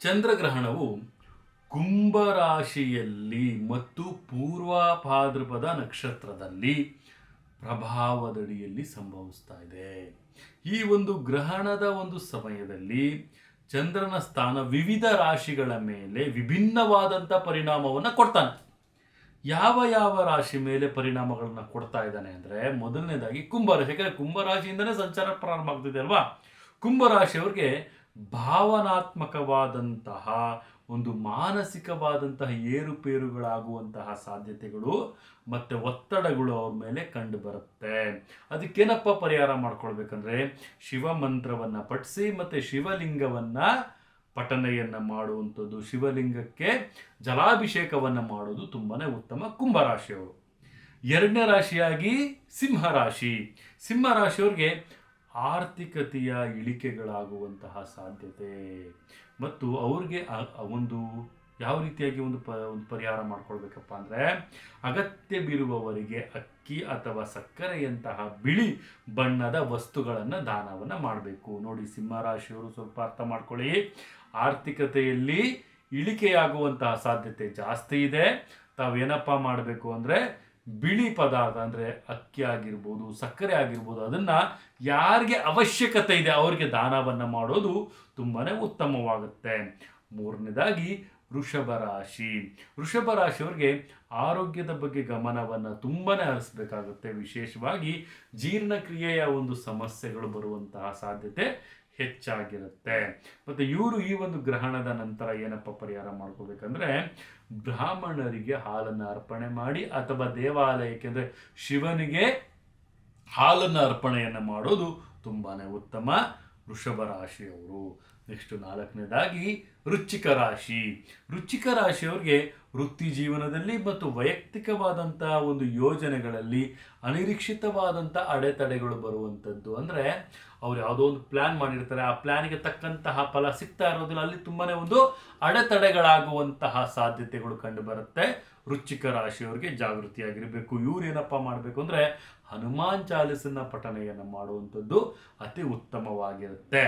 ಚಂದ್ರಗ್ರಹಣವು ಕುಂಭರಾಶಿಯಲ್ಲಿ ಮತ್ತು ಪೂರ್ವ ಭಾದ್ರಪದ ನಕ್ಷತ್ರದಲ್ಲಿ ಪ್ರಭಾವದಡಿಯಲ್ಲಿ ಸಂಭವಿಸ್ತಾ ಇದೆ. ಈ ಒಂದು ಗ್ರಹಣದ ಒಂದು ಸಮಯದಲ್ಲಿ ಚಂದ್ರನ ಸ್ಥಾನ ವಿವಿಧ ರಾಶಿಗಳ ಮೇಲೆ ವಿಭಿನ್ನವಾದಂಥ ಪರಿಣಾಮವನ್ನು ಕೊಡ್ತಾನೆ. ಯಾವ ಯಾವ ರಾಶಿ ಮೇಲೆ ಪರಿಣಾಮಗಳನ್ನ ಕೊಡ್ತಾ ಇದ್ದಾನೆ ಅಂದರೆ, ಮೊದಲನೇದಾಗಿ ಕುಂಭರಾಶಿ. ಯಾಕಂದರೆ ಕುಂಭರಾಶಿಯಿಂದನೇ ಸಂಚಾರ ಪ್ರಾರಂಭ ಆಗ್ತಿದೆ ಅಲ್ವಾ. ಕುಂಭರಾಶಿಯವ್ರಿಗೆ ಭಾವನಾತ್ಮಕವಾದಂತಹ ಒಂದು ಮಾನಸಿಕವಾದಂತಹ ಏರುಪೇರುಗಳಾಗುವಂತಹ ಸಾಧ್ಯತೆಗಳು ಮತ್ತು ಒತ್ತಡಗಳು ಅವ್ರ ಮೇಲೆ ಕಂಡು ಬರುತ್ತೆ. ಅದಕ್ಕೇನಪ್ಪ ಪರಿಹಾರ ಮಾಡ್ಕೊಳ್ಬೇಕಂದ್ರೆ, ಶಿವ ಮಂತ್ರವನ್ನು ಪಠಿಸಿ ಮತ್ತು ಶಿವಲಿಂಗವನ್ನು ಪಠನೆಯನ್ನು ಮಾಡುವಂಥದ್ದು, ಶಿವಲಿಂಗಕ್ಕೆ ಜಲಾಭಿಷೇಕವನ್ನು ಮಾಡೋದು ತುಂಬಾ ಉತ್ತಮ ಕುಂಭರಾಶಿಯವರು. ಎರಡನೇ ರಾಶಿಯಾಗಿ ಸಿಂಹರಾಶಿ. ಸಿಂಹರಾಶಿಯವ್ರಿಗೆ ಆರ್ಥಿಕತೆಯ ಇಳಿಕೆಗಳಾಗುವಂತಹ ಸಾಧ್ಯತೆ ಮತ್ತು ಅವ್ರಿಗೆ ಒಂದು ಯಾವ ರೀತಿಯಾಗಿ ಒಂದು ಪರಿಹಾರ ಮಾಡ್ಕೊಳ್ಬೇಕಪ್ಪ ಅಂದರೆ, ಅಗತ್ಯವಿರುವವರಿಗೆ ಅಕ್ಕಿ ಅಥವಾ ಸಕ್ಕರೆಯಂತಹ ಬಿಳಿ ಬಣ್ಣದ ವಸ್ತುಗಳನ್ನು ದಾನವನ್ನು ಮಾಡಬೇಕು. ನೋಡಿ ಸಿಂಹರಾಶಿಯವರು ಸ್ವಲ್ಪ ಅರ್ಥ ಮಾಡ್ಕೊಳ್ಳಿ, ಆರ್ಥಿಕತೆಯಲ್ಲಿ ಇಳಿಕೆಯಾಗುವಂತಹ ಸಾಧ್ಯತೆ ಜಾಸ್ತಿ ಇದೆ. ತಾವೇನಪ್ಪ ಮಾಡಬೇಕು ಅಂದರೆ, ಬಿಳಿ ಪದಾರ್ಥ ಅಂದರೆ ಅಕ್ಕಿ ಆಗಿರ್ಬೋದು, ಸಕ್ಕರೆ ಆಗಿರ್ಬೋದು, ಅದನ್ನು ಯಾರಿಗೆ ಅವಶ್ಯಕತೆ ಇದೆ ಅವರಿಗೆ ದಾನವನ್ನು ಮಾಡೋದು ತುಂಬಾ ಉತ್ತಮವಾಗುತ್ತೆ. ಮೂರನೇದಾಗಿ ವೃಷಭ ರಾಶಿ. ವೃಷಭ ರಾಶಿಯವರಿಗೆ ಆರೋಗ್ಯದ ಬಗ್ಗೆ ಗಮನವನ್ನು ತುಂಬಾ ಹರಿಸಬೇಕಾಗುತ್ತೆ. ವಿಶೇಷವಾಗಿ ಜೀರ್ಣಕ್ರಿಯೆಯ ಒಂದು ಸಮಸ್ಯೆಗಳು ಬರುವಂತಹ ಸಾಧ್ಯತೆ ಹೆಚ್ಚಾಗಿರುತ್ತೆ. ಮತ್ತು ಇವರು ಈ ಒಂದು ಗ್ರಹಣದ ನಂತರ ಏನಪ್ಪ ಪರಿಹಾರ ಮಾಡ್ಕೋಬೇಕಂದ್ರೆ, ಬ್ರಾಹ್ಮಣರಿಗೆ ಹಾಲನ್ನು ಅರ್ಪಣೆ ಮಾಡಿ ಅಥವಾ ದೇವಾಲಯಕ್ಕೆ ಅಂದರೆ ಶಿವನಿಗೆ ಹಾಲನ್ನು ಅರ್ಪಣೆಯನ್ನು ಮಾಡೋದು ತುಂಬಾ ಉತ್ತಮ ವೃಷಭ ರಾಶಿಯವರು. ನೆಕ್ಸ್ಟ್ ನಾಲ್ಕನೇದಾಗಿ ವೃಶ್ಚಿಕ ರಾಶಿ. ವೃಶ್ಚಿಕ ರಾಶಿಯವರಿಗೆ ವೃತ್ತಿ ಜೀವನದಲ್ಲಿ ಮತ್ತು ವೈಯಕ್ತಿಕವಾದಂಥ ಒಂದು ಯೋಜನೆಗಳಲ್ಲಿ ಅನಿರೀಕ್ಷಿತವಾದಂಥ ಅಡೆತಡೆಗಳು ಬರುವಂಥದ್ದು. ಅಂದರೆ ಅವ್ರು ಯಾವುದೋ ಒಂದು ಪ್ಲ್ಯಾನ್ ಮಾಡಿರ್ತಾರೆ, ಆ ಪ್ಲ್ಯಾನಿಗೆ ತಕ್ಕಂತಹ ಫಲ ಸಿಗ್ತಾ ಇರೋದಿಲ್ಲ, ಅಲ್ಲಿ ತುಂಬಾ ಒಂದು ಅಡೆತಡೆಗಳಾಗುವಂತಹ ಸಾಧ್ಯತೆಗಳು ಕಂಡು ಬರುತ್ತೆ. ವೃಶ್ಚಿಕ ರಾಶಿಯವರಿಗೆ ಜಾಗೃತಿಯಾಗಿರಬೇಕು. ಇವ್ರು ಏನಪ್ಪ ಮಾಡಬೇಕು ಅಂದರೆ, ಹನುಮಾನ್ ಚಾಲಿಸನ್ನ ಪಠನೆಯನ್ನು ಮಾಡುವಂಥದ್ದು ಅತಿ ಉತ್ತಮವಾಗಿರುತ್ತೆ.